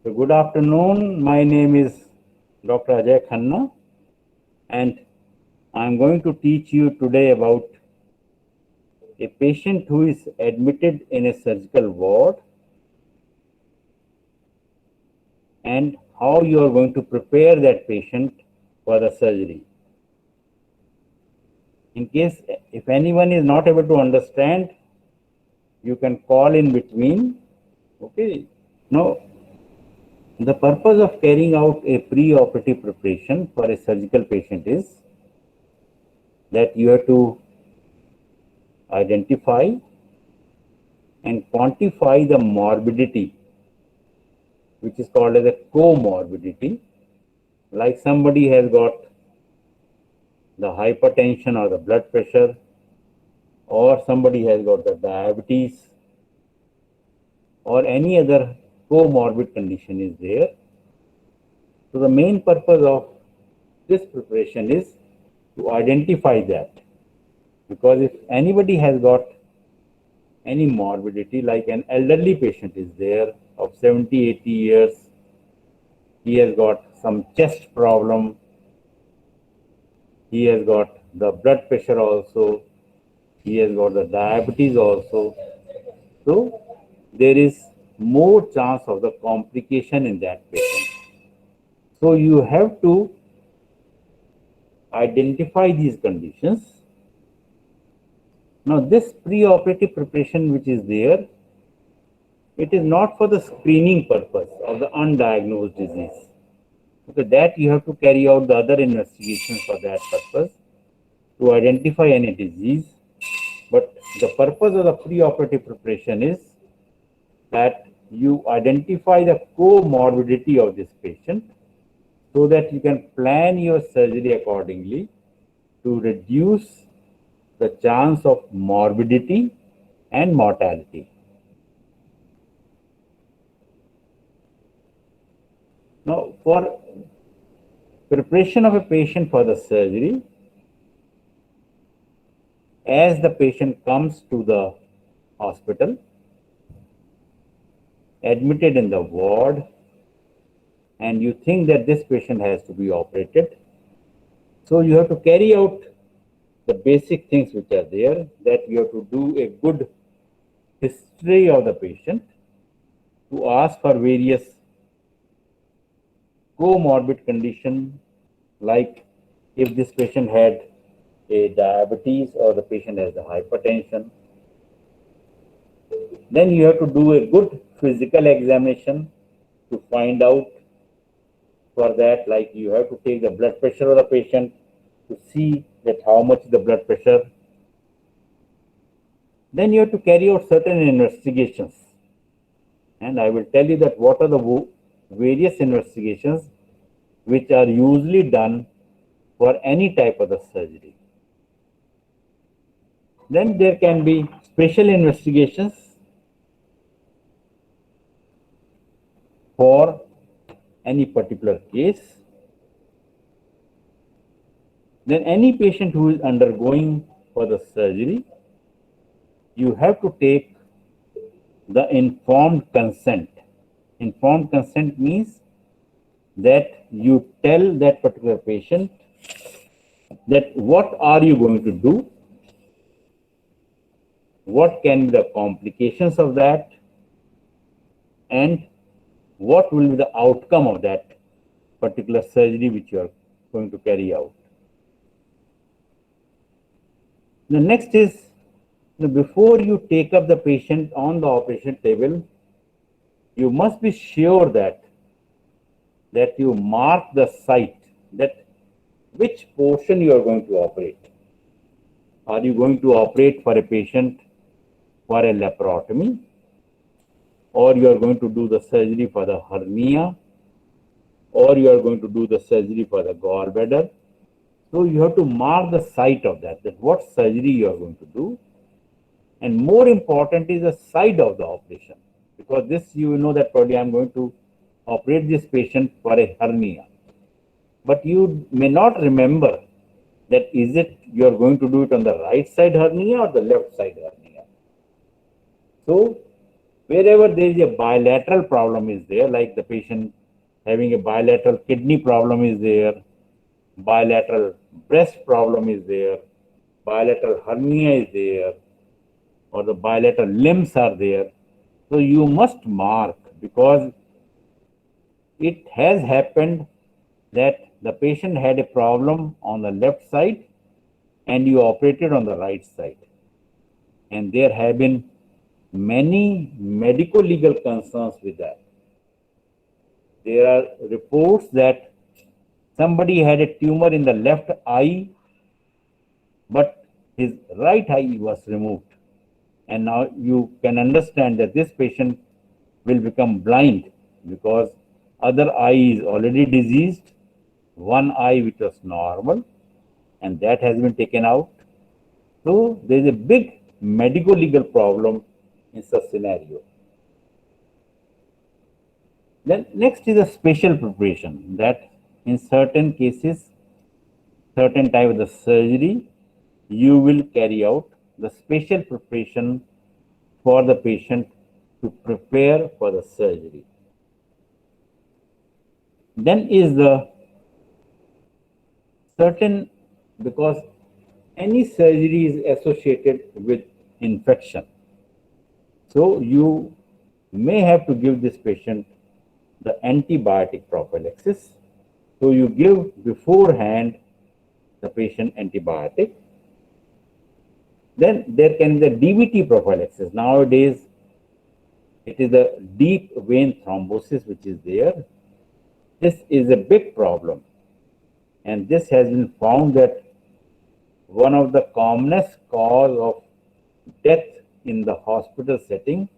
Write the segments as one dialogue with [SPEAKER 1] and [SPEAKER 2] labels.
[SPEAKER 1] So good afternoon. My name is Dr. Ajay Khanna, and I am going to teach you today about a patient who is admitted in a surgical ward and how you are going to prepare that patient for the surgery. In case if anyone is not able to understand, you can call in between. Okay. Now, the purpose of carrying out a pre-operative preparation for a surgical patient is that you have to identify and quantify the morbidity, which is called as a comorbidity. Like somebody has got the hypertension or the blood pressure, or somebody has got the diabetes, or any other comorbid condition is there. So the main purpose of this preparation is to identify that, because if anybody has got any morbidity, like an elderly patient is there of 70, 80 years, he has got some chest problem, he has got the blood pressure also, he has got the diabetes also. So there is more chance of the complication in that patient. So you have to identify these conditions. Now this pre-operative preparation which is there, it is not for the screening purpose of the undiagnosed disease. Okay, that you have to carry out the other investigations for that purpose to identify any disease. But the purpose of the pre-operative preparation is that you identify the comorbidity of this patient so that you can plan your surgery accordingly to reduce the chance of morbidity and mortality. Now, for preparation of a patient for the surgery, as the patient comes to the hospital, admitted in the ward, and you think that this patient has to be operated, so you have to carry out the basic things which are there, that you have to do a good history of the patient, to ask for various comorbid condition, like if this patient had a diabetes or the patient has a hypertension. Then you have to do a good physical examination to find out. For that, like you have to take the blood pressure of the patient to see that how much is the blood pressure. Then you have to carry out certain investigations, and I will tell you that what are the various investigations which are usually done for any type of the surgery. Then there can be special investigations for any particular case. Then any patient who is undergoing for the surgery, you have to take the informed consent. Informed consent means that you tell that particular patient that what are you going to do, what can be the complications of that, and what will be the outcome of that particular surgery which you are going to carry out. The next is, before you take up the patient on the operation table, you must be sure that you mark the site, that which portion you are going to operate. Are you going to operate for a patient for a laparotomy, or you are going to do the surgery for the hernia, or you are going to do the surgery for the gallbladder? So you have to mark the site of that what surgery you are going to do. And more important is the site of the operation, because this you know that probably I am going to operate this patient for a hernia, but you may not remember that is it you are going to do it on the right side hernia or the left side hernia. So Wherever there is a bilateral problem is there, like the patient having a bilateral kidney problem is there, bilateral breast problem is there, bilateral hernia is there, or the bilateral limbs are there. So you must mark, because it has happened that the patient had a problem on the left side and you operated on the right side. And there have been many medical legal concerns with that. There are reports that somebody had a tumor in the left eye, but his right eye was removed. And now you can understand that this patient will become blind because other eye is already diseased, one eye which was normal, and that has been taken out. So there is a big medical legal problem in such scenario. Then next is a special preparation, that in certain cases, certain type of the surgery, you will carry out the special preparation for the patient to prepare for the surgery. Then is the certain, because any surgery is associated with infection. So you may have to give this patient the antibiotic prophylaxis. So you give beforehand the patient antibiotic. Then there can be the DVT prophylaxis. Nowadays, it is the deep vein thrombosis which is there. This is a big problem. And this has been found that one of the commonest cause of death in the hospital setting,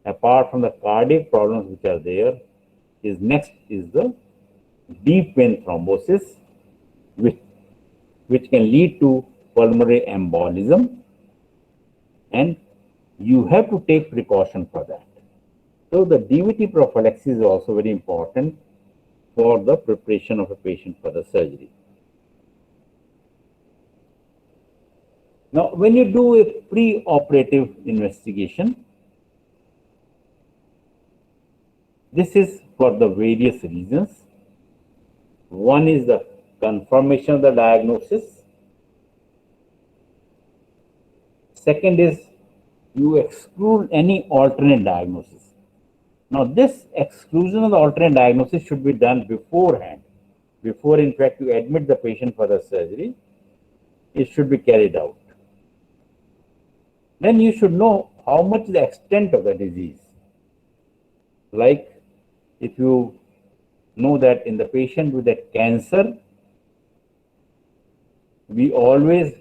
[SPEAKER 1] apart from the cardiac problems which are there, is next is the deep vein thrombosis, which can lead to pulmonary embolism, and you have to take precaution for that. So the DVT prophylaxis is also very important for the preparation of a patient for the surgery. Now, when you do a pre-operative investigation, this is for the various reasons. One is the confirmation of the diagnosis. Second is you exclude any alternate diagnosis. Now, this exclusion of the alternate diagnosis should be done beforehand. Before, in fact, you admit the patient for the surgery, it should be carried out. Then you should know how much is the extent of the disease. Like if you know that in the patient with that cancer, we always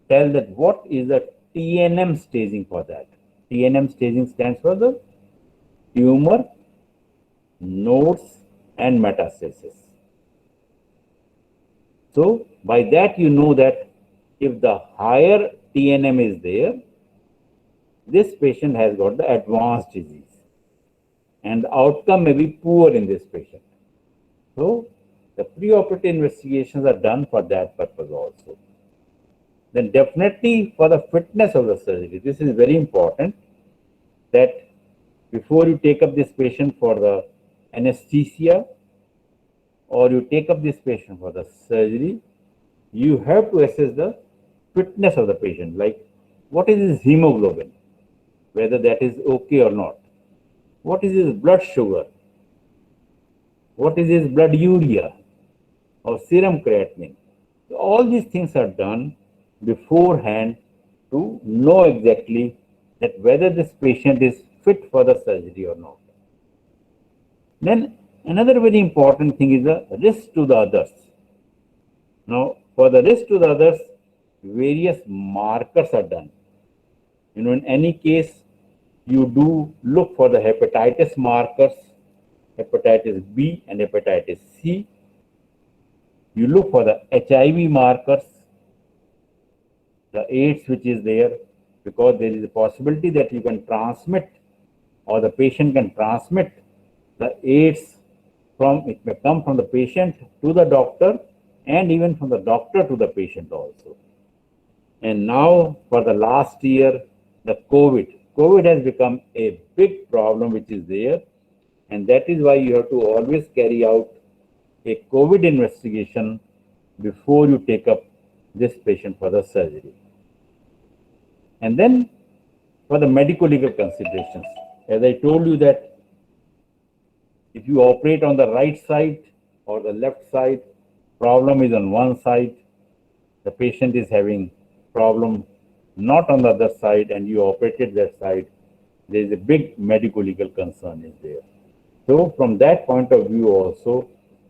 [SPEAKER 1] tell that what is the TNM staging for that. TNM staging stands for the tumor, nodes, and metastasis. So by that you know that if the higher TNM is there, this patient has got the advanced disease and the outcome may be poor in this patient. So the preoperative investigations are done for that purpose also. Then definitely for the fitness of the surgery, this is very important that before you take up this patient for the anesthesia or you take up this patient for the surgery, you have to assess the fitness of the patient, like what is his hemoglobin, whether that is okay or not. What is his blood sugar? What is his blood urea or serum creatinine? So all these things are done beforehand to know exactly that whether this patient is fit for the surgery or not. Then another very important thing is the risk to the others. Now, for the risk to the others, various markers are done. In any case, you do look for the hepatitis markers, hepatitis B and hepatitis C. You look for the HIV markers, the AIDS which is there, because there is a possibility that you can transmit or the patient can transmit the AIDS from, it may come from the patient to the doctor and even from the doctor to the patient also. And now for the last year, the COVID, COVID has become a big problem which is there, and that is why you have to always carry out a COVID investigation before you take up this patient for the surgery. And then for the medico-legal considerations, as I told you that if you operate on the right side or the left side, problem is on one side, the patient is having problem not on the other side and you operated that side, there is a big medico-legal concern is there. So from that point of view also,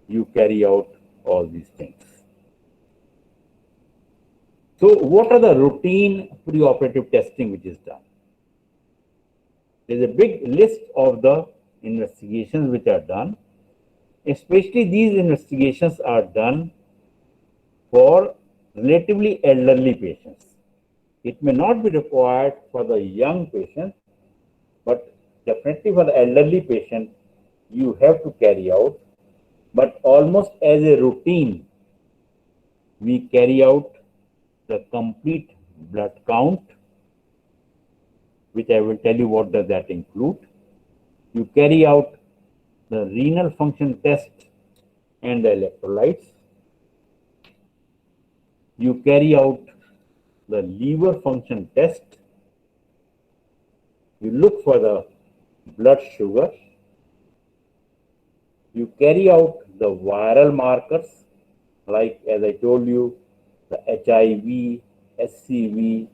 [SPEAKER 1] you carry out all these things. So what are the routine preoperative testing which is done? There is a big list of the investigations which are done. Especially these investigations are done for relatively elderly patients. It may not be required for the young patient, but definitely for the elderly patient, you have to carry out. But almost as a routine, we carry out the complete blood count, which I will tell you what does that include. You carry out the renal function test and the electrolytes. You carry out the liver function test. You look for the blood sugar. You carry out the viral markers, like as I told you, the HIV, SCV,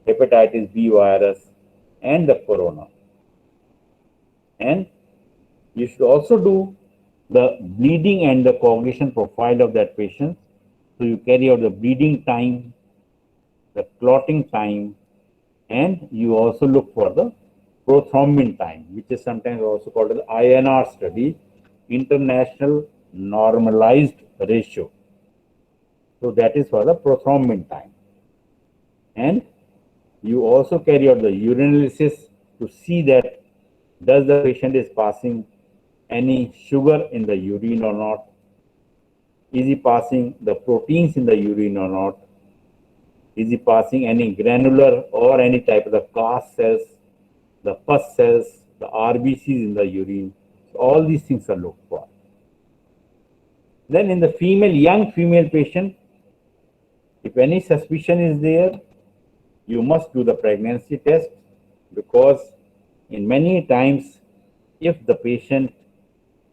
[SPEAKER 1] hepatitis B virus, and the corona. And you should also do the bleeding and the coagulation profile of that patient. So you carry out the bleeding time, the clotting time, and you also look for the prothrombin time, which is sometimes also called as INR study, International Normalized Ratio. So that is for the prothrombin time. And you also carry out the urinalysis to see that does the patient is passing any sugar in the urine or not? Is he passing the proteins in the urine or not? Is he passing any granular or any type of the CAS cells, the pus cells, the RBCs in the urine? So all these things are looked for. Then in the young female patient, if any suspicion is there, you must do the pregnancy test, because in many times, if the patient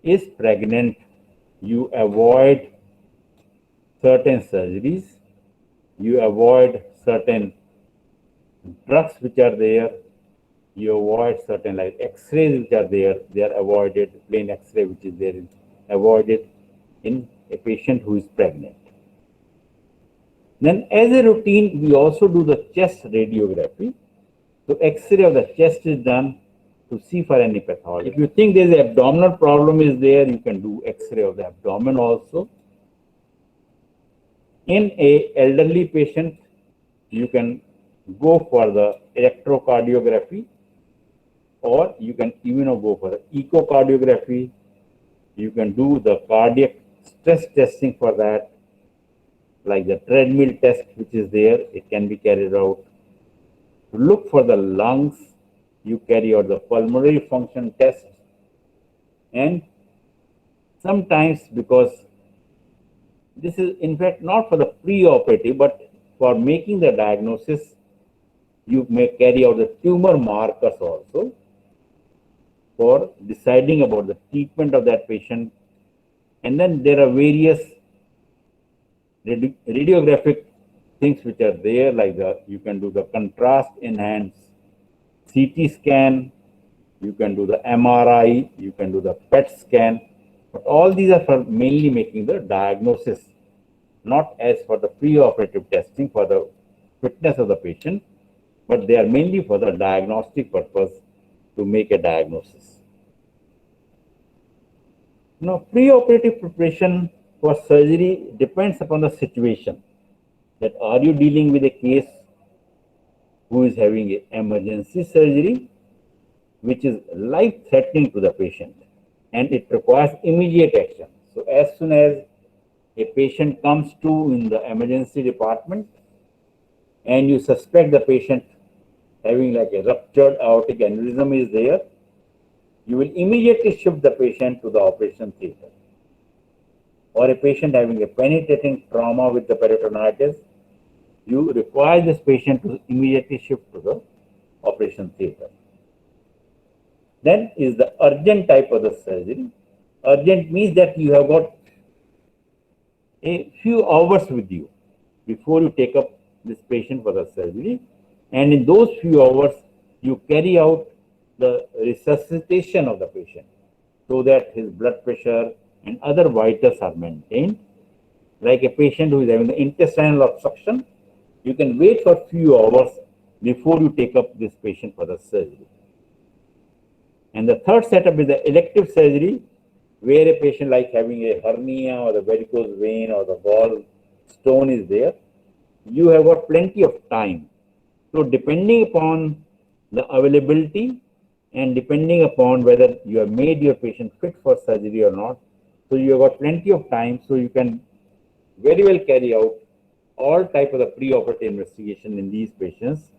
[SPEAKER 1] is pregnant, you avoid certain surgeries, you avoid certain drugs which are there, you avoid certain like X-rays which are there, they are avoided, plain X-ray which is there is avoided in a patient who is pregnant. Then as a routine, we also do the chest radiography. So X-ray of the chest is done to see for any pathology. If you think there is an abdominal problem is there, you can do X-ray of the abdomen also. In a elderly patient, you can go for the electrocardiography, or you can even go for the echocardiography. You can do the cardiac stress testing for that, like the treadmill test which is there, it can be carried out. To look for the lungs, you carry out the pulmonary function test. And sometimes, because this is in fact not for the pre-operative, but for making the diagnosis, you may carry out the tumor markers also for deciding about the treatment of that patient. And then there are various radiographic things which are there, like you can do the contrast enhanced CT scan, you can do the MRI, you can do the PET scan, but all these are for mainly making the diagnosis, not as for the pre-operative testing for the fitness of the patient, but they are mainly for the diagnostic purpose to make a diagnosis. Now, pre-operative preparation for surgery depends upon the situation. That are you dealing with a case who is having an emergency surgery, which is life-threatening to the patient, and it requires immediate action. So as soon as a patient comes to in the emergency department and you suspect the patient having like a ruptured aortic aneurysm is there, you will immediately shift the patient to the operation theater. Or a patient having a penetrating trauma with the peritonitis, you require this patient to immediately shift to the operation theater. Then is the urgent type of the surgery. Urgent means that you have got a few hours with you before you take up this patient for the surgery. And in those few hours, you carry out the resuscitation of the patient so that his blood pressure and other vitals are maintained. Like a patient who is having the intestinal obstruction, you can wait for a few hours before you take up this patient for the surgery. And the third setup is the elective surgery, where a patient like having a hernia or the varicose vein or the gall stone is there. You have got plenty of time. So depending upon the availability and depending upon whether you have made your patient fit for surgery or not, so you have got plenty of time, so you can very well carry out all type of the preoperative investigation in these patients.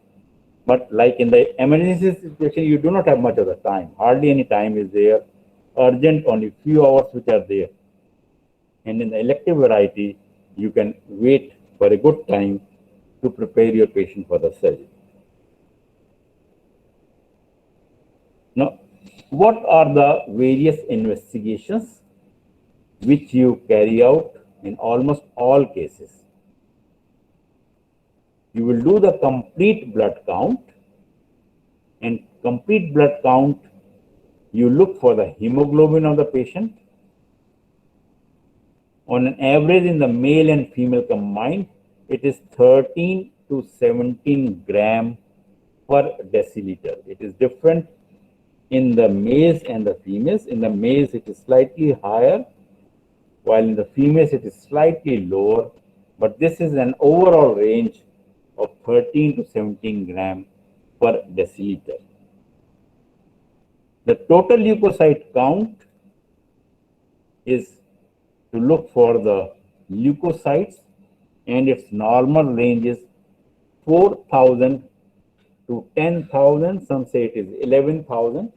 [SPEAKER 1] But like in the emergency situation, you do not have much of the time. Hardly any time is there. Urgent, only few hours which are there. And in the elective variety, you can wait for a good time to prepare your patient for the surgery. Now, what are the various investigations which you carry out in almost all cases? You will do the complete blood count, and complete blood count, you look for the hemoglobin of the patient. On an average in the male and female combined, it is 13 to 17 gram per deciliter. It is different in the males and the females. In the males, it is slightly higher, while in the females, it is slightly lower. But this is an overall range of 13 to 17 gram per deciliter. The total leukocyte count is to look for the leukocytes, and its normal range is 4,000 to 10,000. Some say it is 11,000,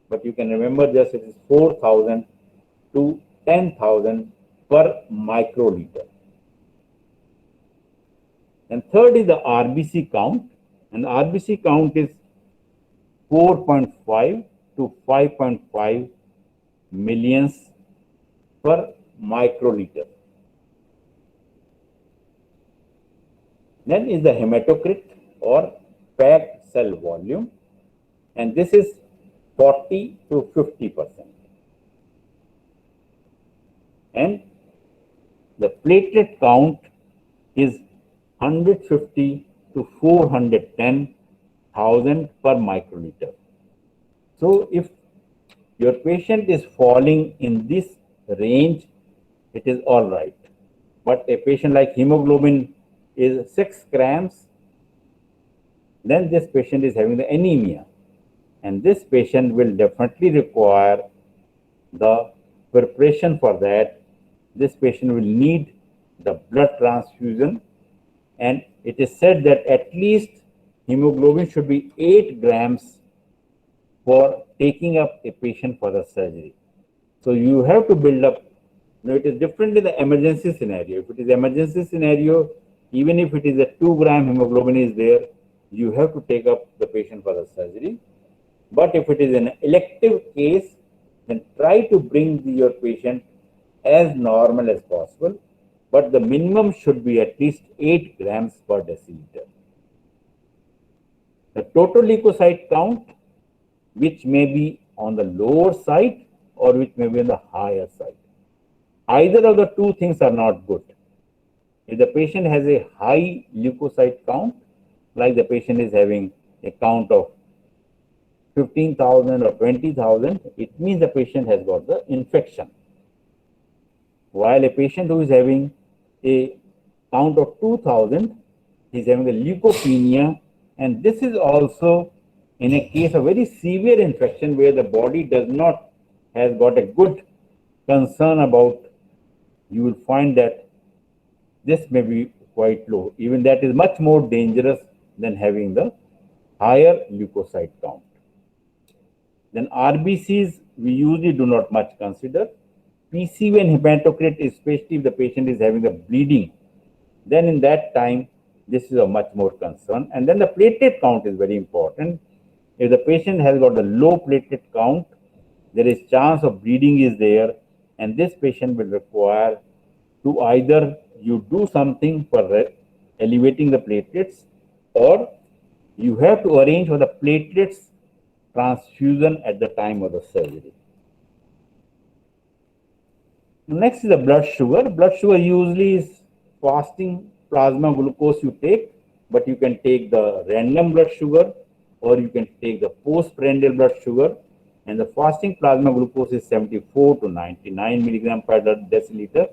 [SPEAKER 1] but you can remember just it is 4,000 to 10,000 per microliter. And third is the RBC count, and the RBC count is 4.5 to 5.5 millions per microliter. Then is the hematocrit or packed cell volume, and this is 40 to 50%. And the platelet count is 150 to 410,000 per microliter. So if your patient is falling in this range, it is all right. But a patient like hemoglobin is 6 grams, then this patient is having the anemia. And this patient will definitely require the preparation for that. This patient will need the blood transfusion. And it is said that at least hemoglobin should be 8 grams for taking up a patient for the surgery. So you have to build up. Now it is different in the emergency scenario. If it is emergency scenario, even if it is a 2 gram hemoglobin is there, you have to take up the patient for the surgery. But if it is an elective case, then try to bring your patient as normal as possible. But the minimum should be at least 8 grams per deciliter. The total leukocyte count, which may be on the lower side or which may be on the higher side. Either of the two things are not good. If the patient has a high leukocyte count, like the patient is having a count of 15,000 or 20,000, it means the patient has got the infection. While a patient who is having a count of 2,000, he is having a leukopenia, and this is also in a case of very severe infection where the body does not has got a good concern about. You will find that this may be quite low. Even that is much more dangerous than having the higher leukocyte count. Then RBCs we usually do not much consider. PCV and hematocrit, especially if the patient is having a bleeding, then in that time this is a much more concern. And then the platelet count is very important. If the patient has got a low platelet count, there is chance of bleeding is there, and this patient will require to either you do something for elevating the platelets, or you have to arrange for the platelets transfusion at the time of the surgery. Next is the blood sugar. Blood sugar usually is fasting plasma glucose you take, but you can take the random blood sugar or you can take the postprandial blood sugar. And the fasting plasma glucose is 74 to 99 milligram per deciliter.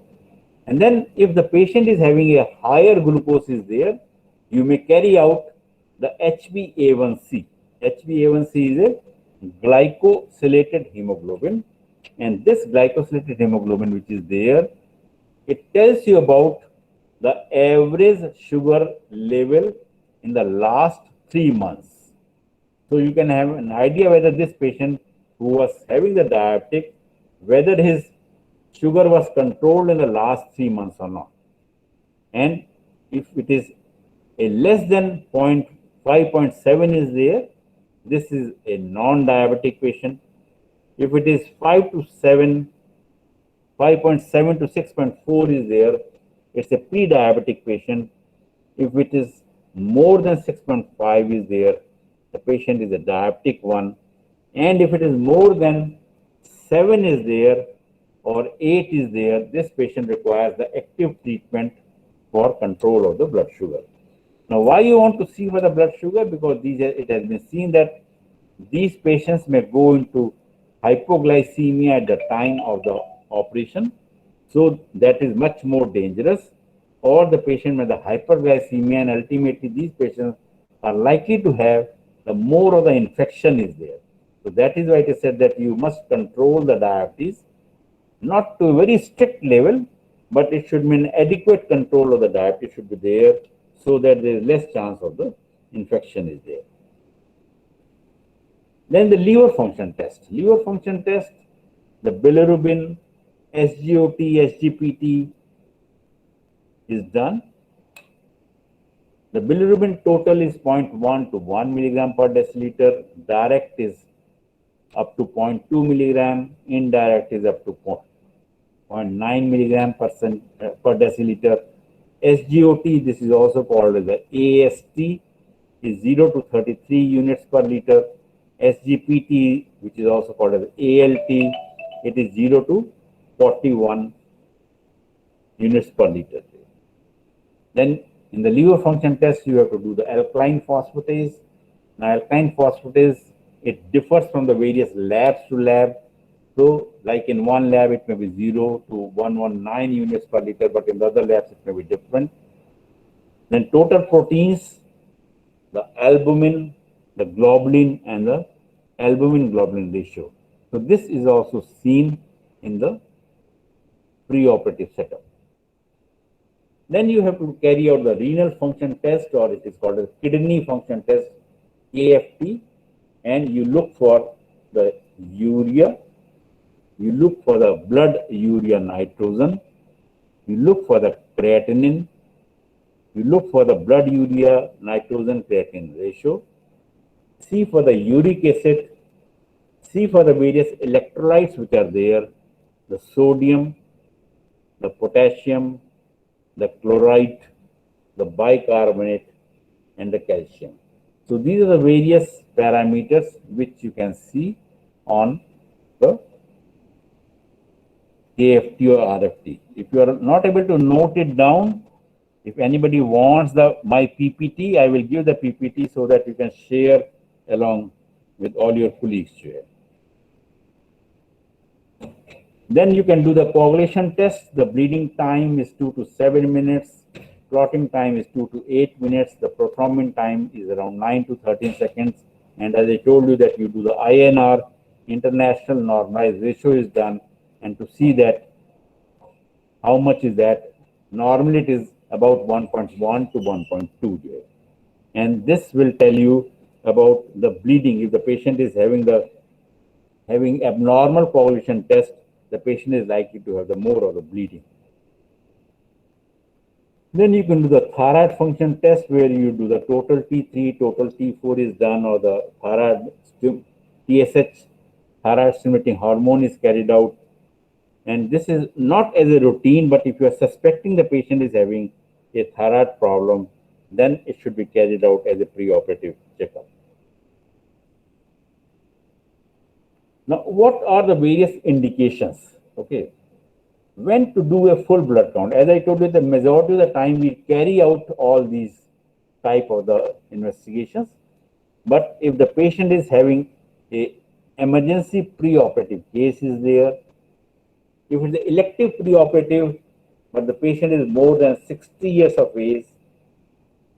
[SPEAKER 1] And then if the patient is having a higher glucose is there, you may carry out the HbA1c. HbA1c is a glycosylated hemoglobin. And this glycosylated hemoglobin which is there, it tells you about the average sugar level in the last 3 months. So you can have an idea whether this patient who was having the diabetic, whether his sugar was controlled in the last 3 months or not. And if it is a less than 5.7 is there, this is a non-diabetic patient. If it is 5 to 7, 5.7 to 6.4 is there, it's a pre-diabetic patient. If it is more than 6.5 is there, the patient is a diabetic one. And if it is more than 7 is there or 8 is there, this patient requires the active treatment for control of the blood sugar. Now, why you want to see for the blood sugar? Because it has been seen that these patients may go into hypoglycemia at the time of the operation. So that is much more dangerous. Or the patient with the hyperglycemia, and ultimately these patients are likely to have the more of the infection is there. So that is why it is said that you must control the diabetes, not to a very strict level, but it should mean adequate control of the diabetes should be there so that there is less chance of the infection is there. Then the liver function test. Liver function test, the bilirubin, SGOT, SGPT is done. The bilirubin total is 0.1 to 1 milligram per deciliter. Direct is up to 0.2 milligram. Indirect is up to 0.9 milligram per deciliter. SGOT, this is also called as the AST, is 0 to 33 units per liter. SGPT, which is also called as ALT, it is 0 to 41 units per liter. Then in the liver function test, you have to do the alkaline phosphatase. Now, alkaline phosphatase, it differs from the various labs to lab. So, like in one lab, it may be 0 to 119 units per liter, but in the other labs, it may be different. Then total proteins, the albumin, the globulin, and the albumin-globulin ratio. So this is also seen in the preoperative setup. Then you have to carry out the renal function test, or it is called a kidney function test, AFT, and you look for the urea, you look for the blood urea nitrogen, you look for the creatinine, you look for the blood urea nitrogen creatinine ratio, see for the uric acid, see for the various electrolytes which are there, the sodium, the potassium, the chloride, the bicarbonate, and the calcium. So these are the various parameters which you can see on the AFT or RFT. If you are not able to note it down, if anybody wants my PPT, I will give the PPT so that you can share along with all your colleagues here. Then you can do the coagulation test. The bleeding time is 2 to 7 minutes. Clotting time is 2 to 8 minutes. The prothrombin time is around 9 to 13 seconds. And as I told you that you do the INR, international normalized ratio is done, and to see that how much is that, normally it is about 1.1 to 1.2 there. And this will tell you about the bleeding. If the patient is having abnormal coagulation test, the patient is likely to have the more of the bleeding. Then you can do the thyroid function test where you do the total T3, total T4 is done, or the thyroid TSH, thyroid stimulating hormone is carried out. And this is not as a routine, but if you are suspecting the patient is having a thyroid problem, then it should be carried out as a preoperative checkup. Now, what are the various indications? Okay, when to do a full blood count? As I told you, the majority of the time we carry out all these type of the investigations. But if the patient is having a emergency preoperative case is there, if it's an elective preoperative, but the patient is more than 60 years of age,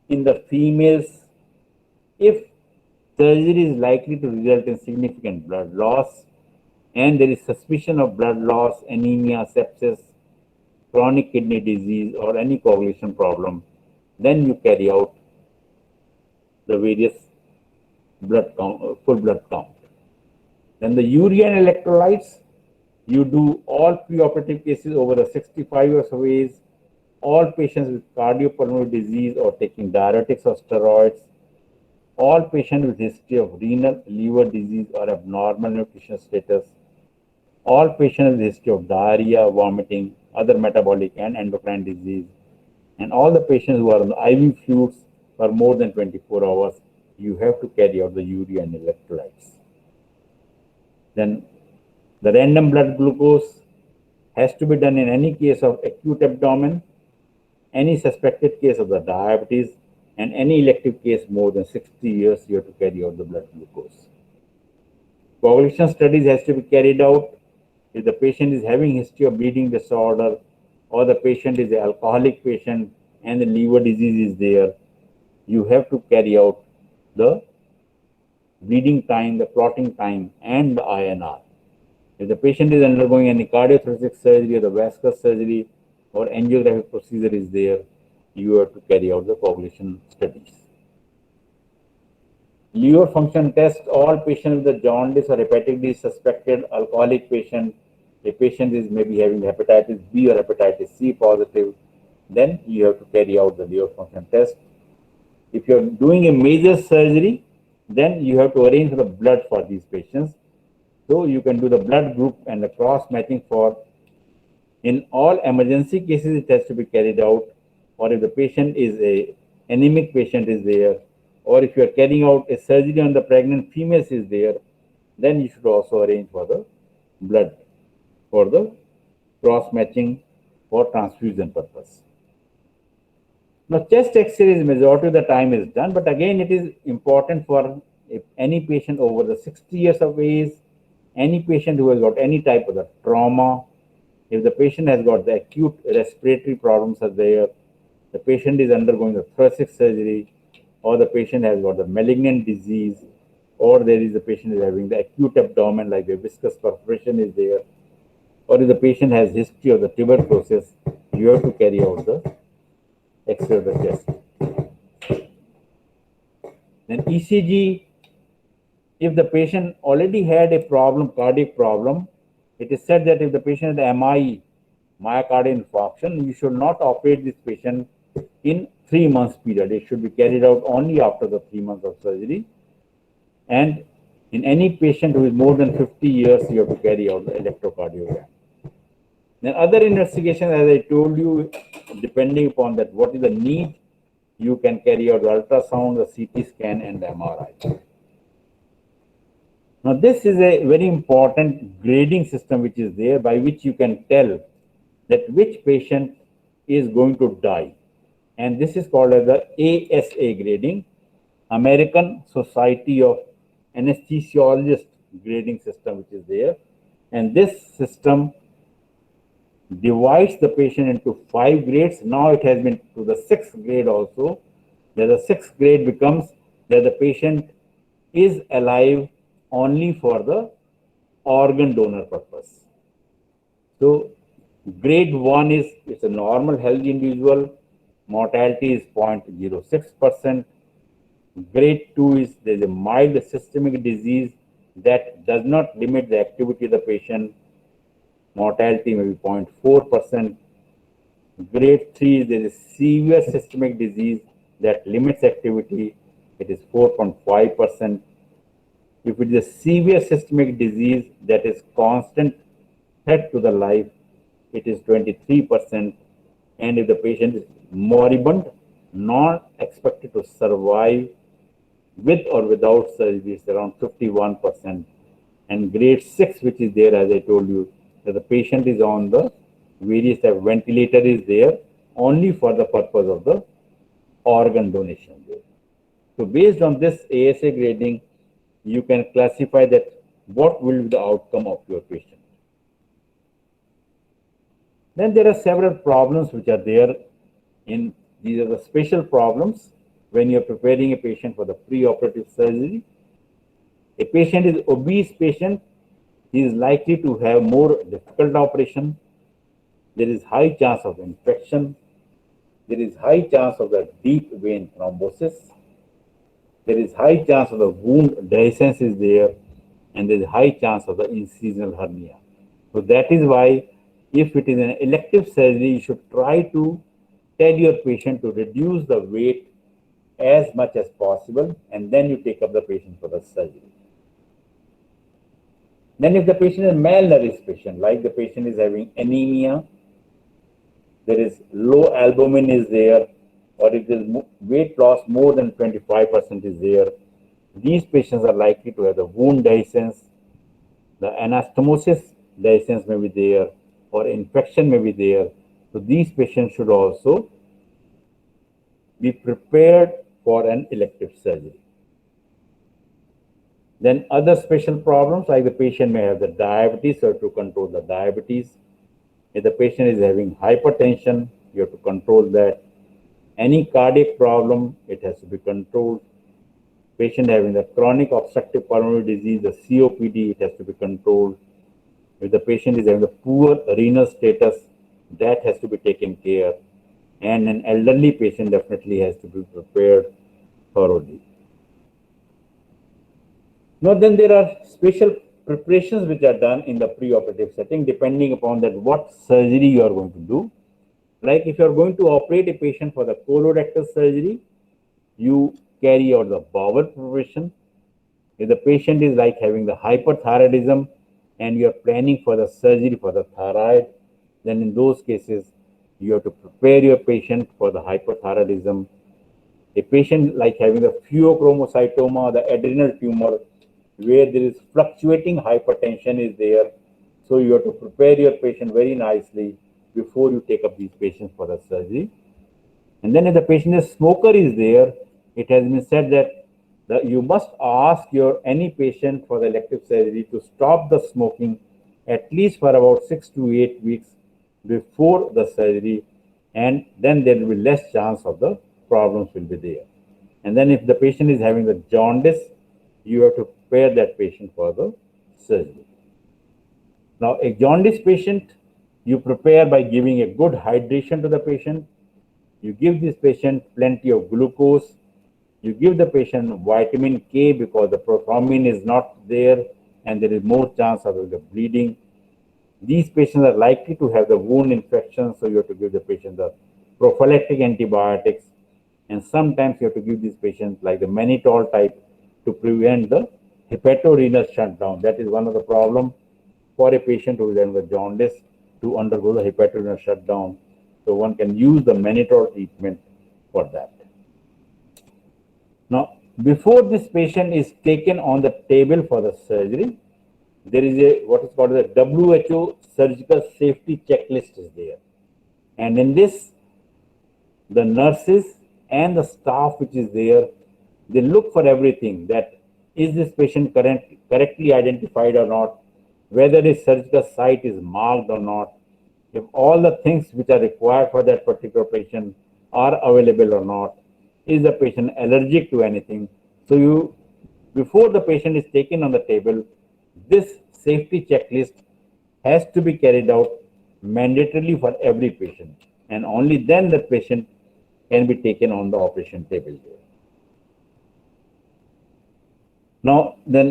[SPEAKER 1] in the females, if surgery is likely to result in significant blood loss and there is suspicion of blood loss, anemia, sepsis, chronic kidney disease, or any coagulation problem, then you carry out the various blood count, full blood count. Then the urea and electrolytes, you do all preoperative cases over the 65 years of age, all patients with cardiopulmonary disease or taking diuretics or steroids, all patients with history of renal, liver disease or abnormal nutrition status, all patients with history of diarrhea, vomiting, other metabolic and endocrine disease, and all the patients who are on IV fluids for more than 24 hours, you have to carry out the urea and electrolytes. Then the random blood glucose has to be done in any case of acute abdomen, any suspected case of the diabetes, and any elective case more than 60 years, you have to carry out the blood glucose. Coagulation studies has to be carried out if the patient is having history of bleeding disorder or the patient is an alcoholic patient and the liver disease is there. You have to carry out the bleeding time, the clotting time, and the INR. If the patient is undergoing any cardiothoracic surgery or the vascular surgery or angiographic procedure is there, you have to carry out the coagulation studies. Liver function test, all patients with the jaundice or hepatitis suspected, alcoholic patient, a patient is maybe having hepatitis B or hepatitis C positive, then you have to carry out the liver function test. If you're doing a major surgery, then you have to arrange for the blood for these patients. So you can do the blood group and the cross matching for, in all emergency cases, it has to be carried out, or if the patient is a anemic patient is there, or if you are carrying out a surgery on the pregnant females is there, then you should also arrange for the blood for the cross matching for transfusion purpose. Now, chest X-ray is majority of the time is done, but again, it is important for if any patient over the 60 years of age, any patient who has got any type of the trauma, if the patient has got the acute respiratory problems are there, the patient is undergoing the thoracic surgery, or the patient has got the malignant disease, or there is a patient is having the acute abdomen like the viscous perforation is there, or if the patient has history of the tuberculosis, you have to carry out the X-ray of the chest. Then ECG, if the patient already had a problem, cardiac problem, it is said that if the patient has MI, myocardial infarction, you should not operate this patient in 3 months period. It should be carried out only after the 3 months of surgery. And in any patient who is more than 50 years, you have to carry out the electrocardiogram. Then other investigations, as I told you, depending upon that, what is the need, you can carry out the ultrasound, the CT scan, and the MRI. Now, this is a very important grading system which is there, by which you can tell that which patient is going to die. And this is called as the ASA grading, American Society of Anesthesiologists grading system, which is there. And this system divides the patient into 5 grades. Now it has been to the 6th grade also. Where the 6th grade becomes that the patient is alive only for the organ donor purpose. So grade 1 is, it's a normal healthy individual, mortality is 0.06%. Grade 2 is there's a mild systemic disease that does not limit the activity of the patient. Mortality may be 0.4%. Grade 3 is there is severe systemic disease that limits activity. It is 4.5%. If it is a severe systemic disease that is constant threat to the life, it is 23%. And if the patient is moribund, not expected to survive with or without surgery, it's around 51%. And grade 6, which is there, as I told you, that the patient is on the various type ventilator is there only for the purpose of the organ donation. So based on this ASA grading, you can classify that what will be the outcome of your patient. Then there are several problems which are there in these are the special problems when you're preparing a patient for the preoperative surgery. A patient is obese patient, he is likely to have more difficult operation. There is high chance of infection. There is high chance of the deep vein thrombosis. There is high chance of the wound dehiscence is there, and there is high chance of the incisional hernia. So that is why if it is an elective surgery, you should try to tell your patient to reduce the weight as much as possible, and then you take up the patient for the surgery. Then if the patient is a malnourished patient, like the patient is having anemia, there is low albumin is there, or if there is weight loss more than 25% is there, these patients are likely to have the wound dehiscence, the anastomosis dehiscence may be there, or infection may be there. So these patients should also be prepared for an elective surgery. Then other special problems, like the patient may have the diabetes, so to control the diabetes. If the patient is having hypertension, you have to control that. Any cardiac problem, it has to be controlled. Patient having the chronic obstructive pulmonary disease, the COPD, it has to be controlled. If the patient is having the poor renal status, that has to be taken care. And an elderly patient definitely has to be prepared thoroughly. Now then there are special preparations which are done in the preoperative setting depending upon that what surgery you are going to do. Like if you are going to operate a patient for the colorectal surgery, you carry out the bowel preparation. If the patient is like having the hyperthyroidism and you are planning for the surgery for the thyroid, then in those cases, you have to prepare your patient for the hyperthyroidism. A patient like having the pheochromocytoma, the adrenal tumor, where there is fluctuating hypertension is there. So you have to prepare your patient very nicely before you take up these patients for the surgery. And then if the patient is smoker is there, it has been said that you must ask your any patient for the elective surgery to stop the smoking at least for about 6 to 8 weeks before the surgery, and then there will be less chance of the problems will be there. And then if the patient is having the jaundice, you have to prepare that patient for the surgery. Now, a jaundice patient, you prepare by giving a good hydration to the patient. You give this patient plenty of glucose. You give the patient vitamin K because the prothrombin is not there and there is more chance of the bleeding. These patients are likely to have the wound infection, so you have to give the patient the prophylactic antibiotics. And sometimes you have to give these patients like the mannitol type to prevent the hepatorenal shutdown. That is one of the problems for a patient who is having the jaundice to undergo the hepatorenal shutdown. So one can use the mannitol treatment for that. Now, before this patient is taken on the table for the surgery, there is a what is called the WHO surgical safety checklist is there. And in this, the nurses and the staff which is there, they look for everything that is this patient correctly identified or not, whether his surgical site is marked or not, if all the things which are required for that particular patient are available or not, is the patient allergic to anything. So before the patient is taken on the table, this safety checklist has to be carried out mandatorily for every patient, and only then the patient can be taken on the operation table. Now, then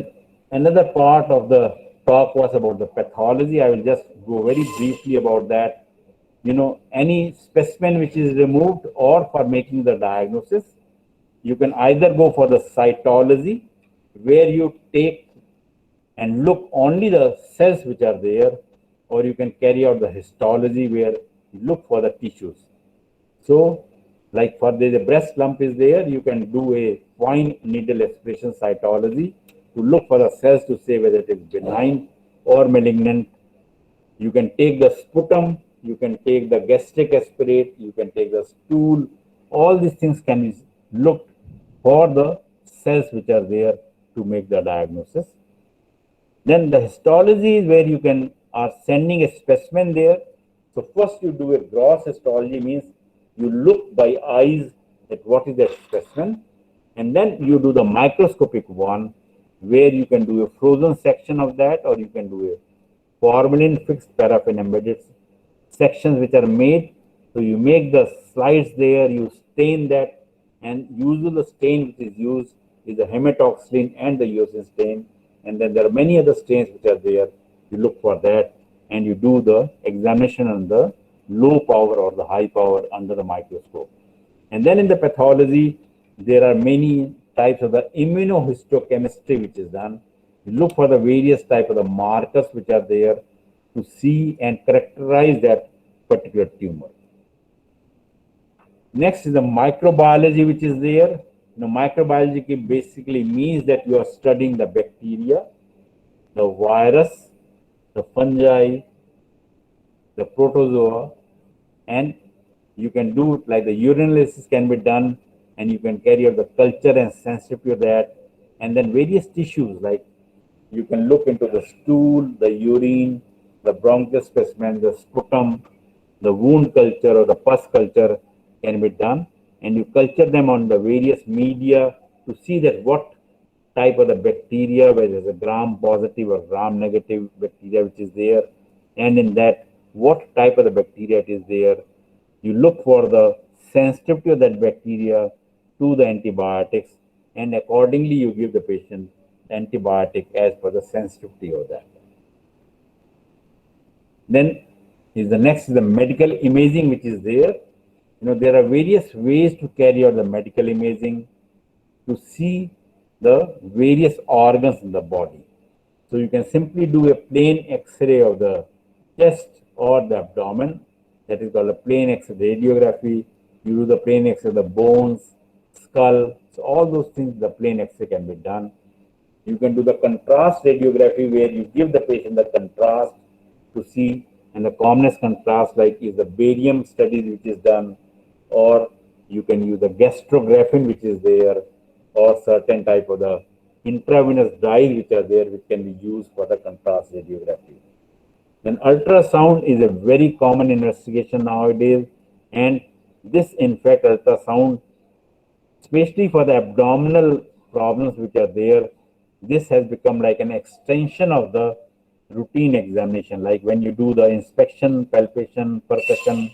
[SPEAKER 1] another part of the talk was about the pathology. I will just go very briefly about that. Any specimen which is removed or for making the diagnosis, you can either go for the cytology, where you take and look only the cells which are there, or you can carry out the histology, where you look for the tissues. So, like for the breast lump is there, you can do a fine needle aspiration cytology to look for the cells to say whether it is benign or malignant. You can take the sputum, you can take the gastric aspirate, you can take the stool. All these things can be looked for the cells which are there to make the diagnosis. Then the histology is where you can are sending a specimen there. So first you do a gross histology, means you look by eyes at what is that specimen, and then you do the microscopic one, where you can do a frozen section of that, or you can do a formalin fixed paraffin embedded sections which are made. So you make the slides there, you stain that, and usually the stain which is used is the hematoxylin and the eosin stain. And then there are many other stains which are there. You look for that, and you do the examination on the low power or the high power under the microscope. And then in the pathology, there are many types of the immunohistochemistry which is done. You look for the various type of the markers which are there to see and characterize that particular tumor. Next is the microbiology which is there. Microbiology basically means that you are studying the bacteria, the virus, the fungi, the protozoa, and you can do like the urinalysis can be done, and you can carry out the culture and sensitivity of that. And then various tissues, like you can look into the stool, the urine, the bronchial specimen, the sputum, the wound culture or the pus culture can be done, and you culture them on the various media to see that what type of the bacteria, whether it's a gram positive or gram negative bacteria which is there, and in that what type of the bacteria it is there. You look for the sensitivity of that bacteria to the antibiotics, and accordingly you give the patient antibiotic as per the sensitivity of that. Then is the next is the medical imaging which is there. There are various ways to carry out the medical imaging to see the various organs in the body. So you can simply do a plain X-ray of the chest or the abdomen. That is called a plain X-ray radiography. You do the plain X-ray of the bones, skull. So all those things, the plain X-ray can be done. You can do the contrast radiography, where you give the patient the contrast to see, and the commonest contrast like is the barium studies which is done, or you can use the gastrographin which is there, or certain type of the intravenous dyes which are there, which can be used for the contrast radiography. Then ultrasound is a very common investigation nowadays, and this in fact ultrasound, especially for the abdominal problems which are there, this has become like an extension of the routine examination. Like when you do the inspection, palpation, percussion,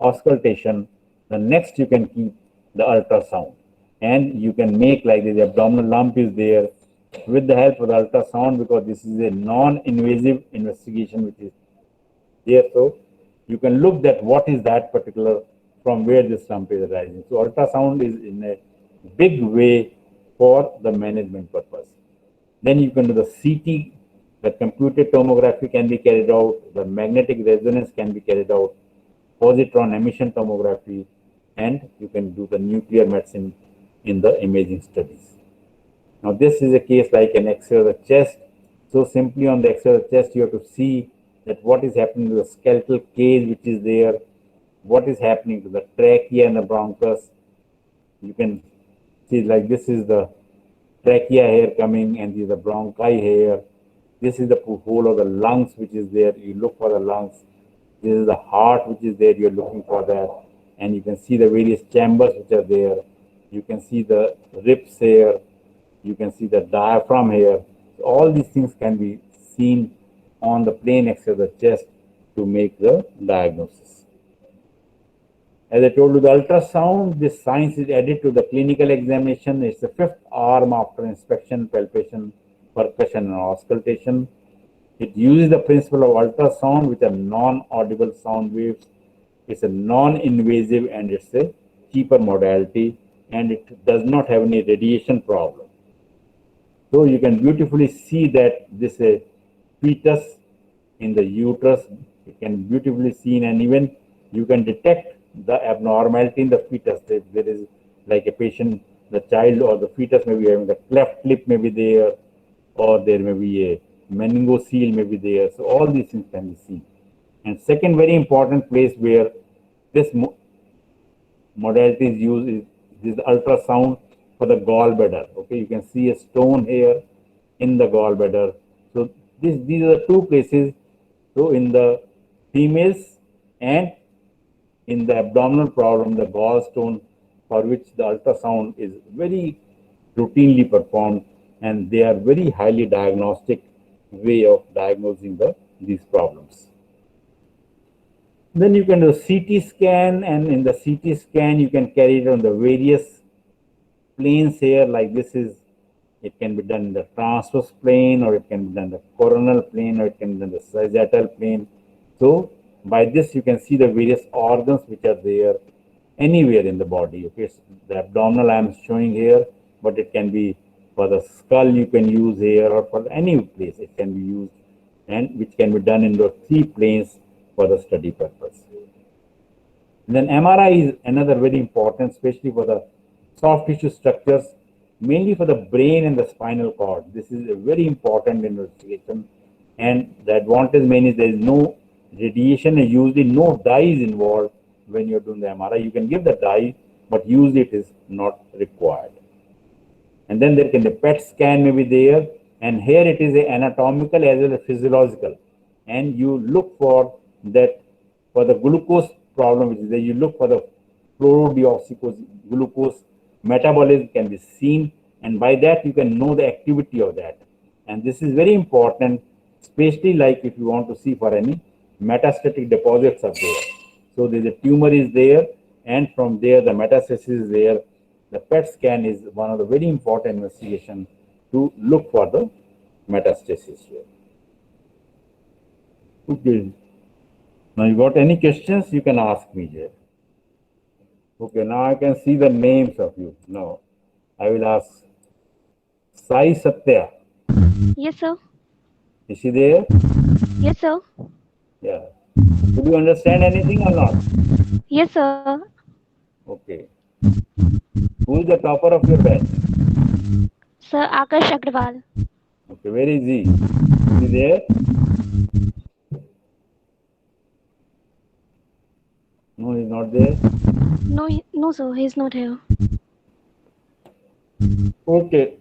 [SPEAKER 1] auscultation, the next you can keep the ultrasound, and you can make like the abdominal lump is there with the help of the ultrasound, because this is a non-invasive investigation which is there. So you can look at what is that particular, from where this lump is arising. So ultrasound is in a big way for the management purpose. Then you can do the CT, the computed tomography can be carried out, the magnetic resonance can be carried out, positron emission tomography, and you can do the nuclear medicine in the imaging studies. Now this is a case like an X-ray of the chest. So simply on the X-ray of the chest, you have to see that what is happening to the skeletal cage which is there, what is happening to the trachea and the bronchus. You can see like this is the trachea hair coming, and this is the bronchi hair. This is the whole of the lungs which is there. You look for the lungs. This is the heart which is there. You're looking for that, and you can see the various chambers which are there. You can see the ribs here. You can see the diaphragm here. So all these things can be seen on the plain X-ray of the chest to make the diagnosis. As I told you, the ultrasound, this science is added to the clinical examination. It's the fifth arm after inspection, palpation, percussion, and auscultation. It uses the principle of ultrasound with a non-audible sound waves. It's a non-invasive and it's a cheaper modality, and it does not have any radiation problem. So you can beautifully see that this fetus in the uterus, it can beautifully seen, and even you can detect the abnormality in the fetus. If there is like a patient, the child or the fetus may be having the cleft lip may be there, or there may be a meningocele may be there. So all these things can be seen. And second very important place where this modality is used is the ultrasound for the gallbladder. Okay, you can see a stone here in the gallbladder. So these are the two places. So in the females and in the abdominal problem, the gallstone, for which the ultrasound is very routinely performed, and they are very highly diagnostic way of diagnosing these problems. Then you can do CT scan, and in the CT scan you can carry it on the various planes here. Like this is, it can be done in the transverse plane, or it can be done in the coronal plane, or it can be done in the sagittal plane. So by this you can see the various organs which are there anywhere in the body. Okay, so the abdominal I am showing here, but it can be for the skull you can use here, or for any place it can be used, and which can be done in those three planes for the study purpose. And then MRI is another very important, especially for the soft tissue structures, mainly for the brain and the spinal cord. This is a very important investigation, and the advantage main is there is no radiation and usually no dye is involved when you're doing the MRI. You can give the dye, but usually it is not required. And then there can be PET scan may be there, and here it is a anatomical as well as physiological, and you look for that for the glucose problem which is there, you look for the fluorodeoxyglucose glucose metabolism can be seen, and by that you can know the activity of that. And this is very important, especially like if you want to see for any metastatic deposits are there. So there's a tumor is there, and from there the metastasis is there. The PET scan is one of the very important investigation to look for the metastasis here. Okay. Now you got any questions, you can ask me here. Okay, now I can see the names of you. Now I will ask Sai Satya.
[SPEAKER 2] Yes, sir.
[SPEAKER 1] Is she there?
[SPEAKER 2] Yes, sir.
[SPEAKER 1] Yeah. Do you understand anything or not?
[SPEAKER 2] Yes, sir.
[SPEAKER 1] Okay. Who is the topper of your batch?
[SPEAKER 2] Sir Akash Agrawal.
[SPEAKER 1] Okay, where is he? Is he there? No, he's not there.
[SPEAKER 2] No, sir. He's not here.
[SPEAKER 1] Okay.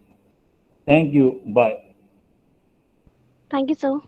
[SPEAKER 1] Thank you. Bye.
[SPEAKER 2] Thank you, sir.